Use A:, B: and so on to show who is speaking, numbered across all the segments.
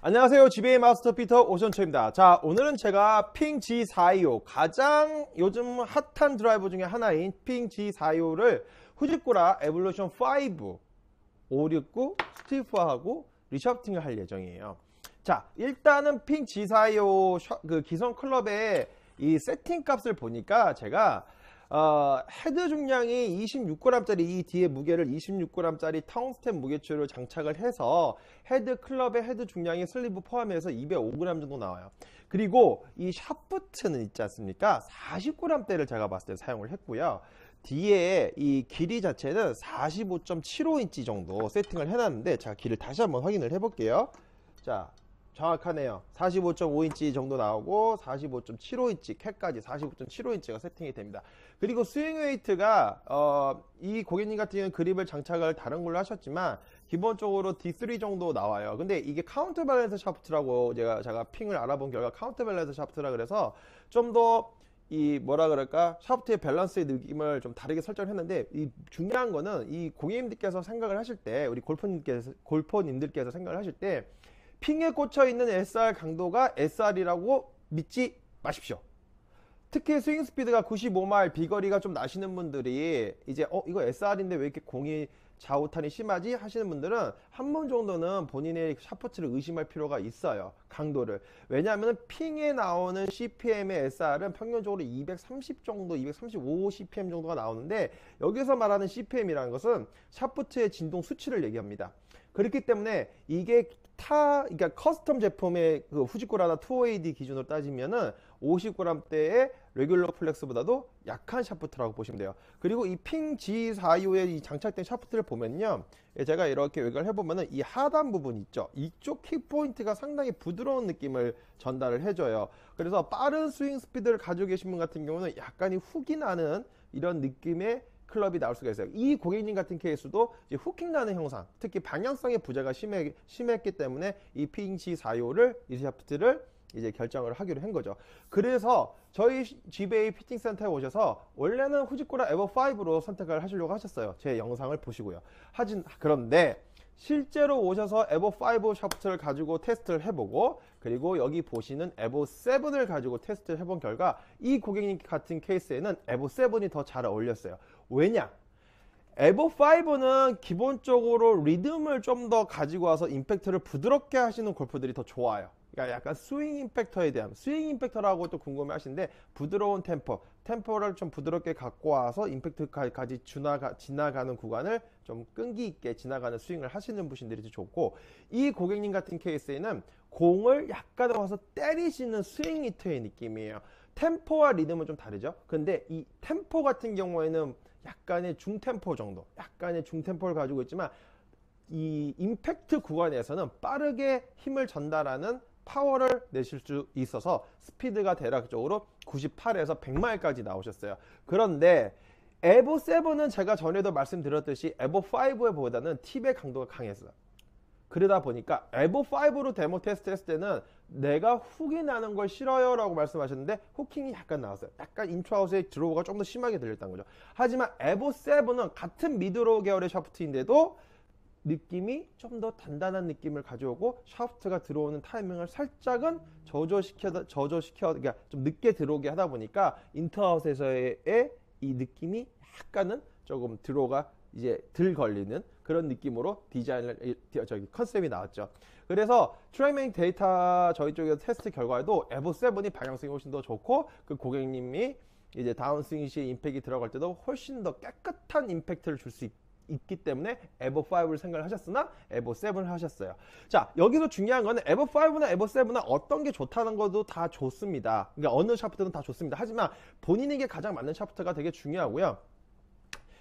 A: 안녕하세요. GBA 마스터 피터 오션초입니다. 자, 오늘은 제가 핑 G425 가장 요즘 핫한 드라이버 중에 하나인 핑 G425를 후지코라 에볼루션 5 569 스티프화하고 리샤프팅을 할 예정이에요. 자, 일단은 핑 G425 그 기성 클럽의 이 세팅 값을 보니까 제가 헤드 중량이 26g짜리 이 뒤에 무게를 26g짜리 텅스텐 무게추를 장착을 해서 헤드 클럽의 헤드 중량이 슬리브 포함해서 205g 정도 나와요. 그리고 이 샤프트는 있지 않습니까? 40g대를 제가 봤을 때 사용을 했고요. 뒤에 이 길이 자체는 45.75인치 정도 세팅을 해놨는데, 자, 길을 다시 한번 확인을 해볼게요. 자, 정확하네요. 45.5인치 정도 나오고 45.75인치 캣까지 45.75인치가 세팅이 됩니다. 그리고 스윙 웨이트가 이 고객님 같은 경우는 그립을 장착을 다른 걸로 하셨지만 기본적으로 D3 정도 나와요. 근데 이게 카운터 밸런스 샤프트라고 제가 핑을 알아본 결과 카운터 밸런스 샤프트라 그래서 좀 더 이 뭐라 그럴까 샤프트의 밸런스의 느낌을 좀 다르게 설정을 했는데, 이 중요한 거는 이 고객님들께서 생각을 하실 때, 우리 골퍼님들께서 생각을 하실 때 핑에 꽂혀 있는 SR 강도가 SR이라고 믿지 마십시오. 특히 스윙 스피드가 95마일, 비거리가 좀 나시는 분들이 이제 이거 SR인데 왜 이렇게 공이 좌우탄이 심하지 하시는 분들은 한 번 정도는 본인의 샤프트를 의심할 필요가 있어요. 강도를. 왜냐하면 핑에 나오는 CPM의 SR은 평균적으로 230 정도, 235 CPM 정도가 나오는데, 여기서 말하는 CPM이라는 것은 샤프트의 진동 수치를 얘기합니다. 그렇기 때문에 이게 그러니까 커스텀 제품의 그 후지코라나 2OAD 기준으로 따지면은 50g대의 레귤러 플렉스보다도 약한 샤프트라고 보시면 돼요. 그리고 이 핑 G425에 이 장착된 샤프트를 보면요, 제가 이렇게 외곽을 해보면은 이 하단 부분 있죠, 이쪽 킥 포인트가 상당히 부드러운 느낌을 전달을 해줘요. 그래서 빠른 스윙 스피드를 가지고 계신 분 같은 경우는 약간이 훅이 나는 이런 느낌의 클럽이 나올 수가 있어요. 이 고객님 같은 케이스도 이제 후킹 나는 형상, 특히 방향성의 부재가 심했기 때문에 이 핑 G425를 이 샤프트를 이제 결정을 하기로 한 거죠. 그래서 저희 GBA 피팅 센터에 오셔서 원래는 후지코라 에버5로 선택을 하시려고 하셨어요. 제 영상을 보시고요. 그런데 실제로 오셔서 에버5 샤프트를 가지고 테스트를 해보고, 그리고 여기 보시는 에버7을 가지고 테스트를 해본 결과 이 고객님 같은 케이스에는 에버7이 더 잘 어울렸어요. 왜냐? 에버5는 기본적으로 리듬을 좀 더 가지고 와서 임팩트를 부드럽게 하시는 골프들이 더 좋아요. 그러니까 약간 스윙 임팩터에 대한, 스윙 임팩터라고 또 궁금해 하시는데, 부드러운 템포를 좀 부드럽게 갖고 와서 임팩트까지 지나가는 구간을 좀 끈기 있게 지나가는 스윙을 하시는 분들이 좋고, 이 고객님 같은 케이스에는 공을 약간 와서 때리시는 스윙 히터의 느낌이에요. 템포와 리듬은 좀 다르죠. 근데 이 템포 같은 경우에는 약간의 중템포 정도, 약간의 중템포를 가지고 있지만, 이 임팩트 구간에서는 빠르게 힘을 전달하는 파워를 내실 수 있어서 스피드가 대략적으로 98에서 100마일까지 나오셨어요. 그런데 에버7은 제가 전에도 말씀드렸듯이 에버5에 보다는 팁의 강도가 강했어요. 그러다 보니까 에버5로 데모 테스트 했을 때는 내가 훅이 나는 걸 싫어요 라고 말씀하셨는데, 후킹이 약간 나왔어요. 약간 인트라웃의 드로우가 좀 더 심하게 들렸다는 거죠. 하지만 에버7은 같은 미드로우 계열의 샤프트인데도 느낌이 좀 더 단단한 느낌을 가져오고, 샤프트가 들어오는 타이밍을 살짝은 그러니까 좀 늦게 들어오게 하다 보니까 인터아웃에서의 이 느낌이 약간은 조금 드로우가 이제 덜 걸리는 그런 느낌으로 컨셉이 나왔죠. 그래서 트랙맨 데이터 저희 쪽에서 테스트 결과에도 에버7이 방향성이 훨씬 더 좋고, 그 고객님이 이제 다운스윙 시에 임팩이 들어갈 때도 훨씬 더 깨끗한 임팩트를 줄 수 있기 때문에 에버5를 생각을 하셨으나 에버7을 하셨어요. 자, 여기서 중요한 거는 에버5나 에버7나 어떤 게 좋다는 것도 다 좋습니다. 그러니까 어느 샤프트는 다 좋습니다. 하지만 본인에게 가장 맞는 샤프트가 되게 중요하고요.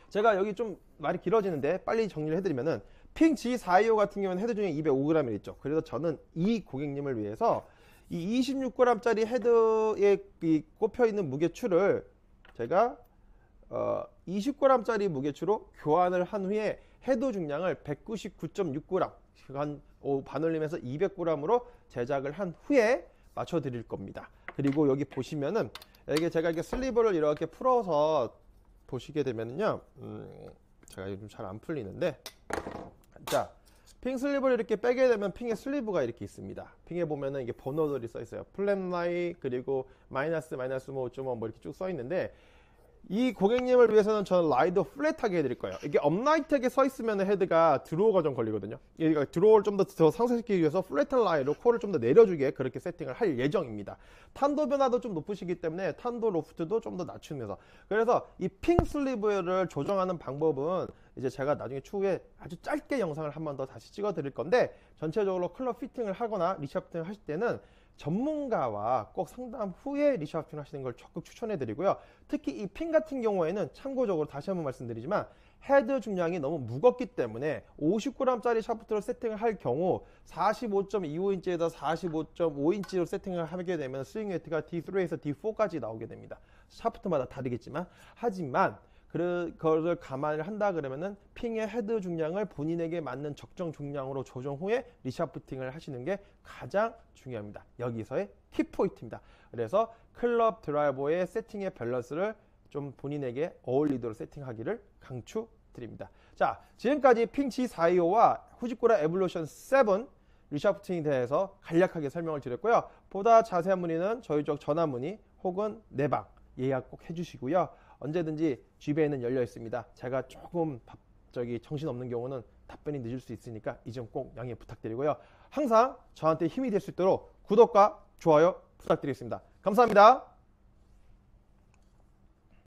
A: 제가 여기 좀 말이 길어지는데 빨리 정리를 해드리면은, 핑 G425 같은 경우는 헤드 중에 205g이 있죠. 그래서 저는 이 고객님을 위해서 이 26g짜리 헤드에 꼽혀있는 무게추를 제가 20g짜리 무게추로 교환을 한 후에 헤드 중량을 199.6g, 반올림해서 200g으로 제작을 한 후에 맞춰 드릴 겁니다. 그리고 여기 보시면은 제가 이렇게 슬리버를 이렇게 풀어서 보시게 되면요, 제가 요즘 잘 안 풀리는데, 자, 핑 슬리브를 이렇게 빼게 되면 핑의 슬리브가 이렇게 있습니다. 핑에 보면은 이게 번호들이 써 있어요. 플랫라이 그리고 마이너스 뭐 5.5 뭐 이렇게 쭉 써 있는데, 이 고객님을 위해서는 저는 라이더 플랫하게 해드릴 거예요. 이게 업라이트하게 서 있으면 헤드가 드로우가 좀 걸리거든요. 그러니까 드로우를 좀 더 상쇄시키기 위해서 플랫한 라인으로 코를 좀 더 내려주게 그렇게 세팅을 할 예정입니다. 탄도 변화도 좀 높으시기 때문에 탄도 로프트도 좀 더 낮추면서, 그래서 이 핑 슬리브를 조정하는 방법은 이제 제가 나중에 추후에 아주 짧게 영상을 한 번 더 다시 찍어 드릴 건데, 전체적으로 클럽 피팅을 하거나 리샤프팅을 하실 때는 전문가와 꼭 상담 후에 리샤프팅 하시는 걸 적극 추천해 드리고요. 특히 이 핀 같은 경우에는 참고적으로 다시 한번 말씀드리지만, 헤드 중량이 너무 무겁기 때문에 50g짜리 샤프트를 세팅을 할 경우 45.25인치에다 45.5인치로 세팅을 하게 되면 스윙 웨이트가 D3에서 D4까지 나오게 됩니다. 샤프트마다 다르겠지만, 하지만 그거를 감안을 한다 그러면은 핑의 헤드 중량을 본인에게 맞는 적정 중량으로 조정 후에 리샤프팅을 하시는 게 가장 중요합니다. 여기서의 팁포인트입니다. 그래서 클럽 드라이버의 세팅의 밸런스를 좀 본인에게 어울리도록 세팅하기를 강추드립니다. 자, 지금까지 핑 G425와 후지쿠라 에볼루션 7 리샤프팅에 대해서 간략하게 설명을 드렸고요. 보다 자세한 문의는 저희 쪽 전화 문의 혹은 내방 예약 꼭 해주시고요. 언제든지 G배에는 열려 있습니다. 제가 조금 정신없는 경우는 답변이 늦을 수 있으니까 이 점 꼭 양해 부탁드리고요. 항상 저한테 힘이 될 수 있도록 구독과 좋아요 부탁드리겠습니다. 감사합니다.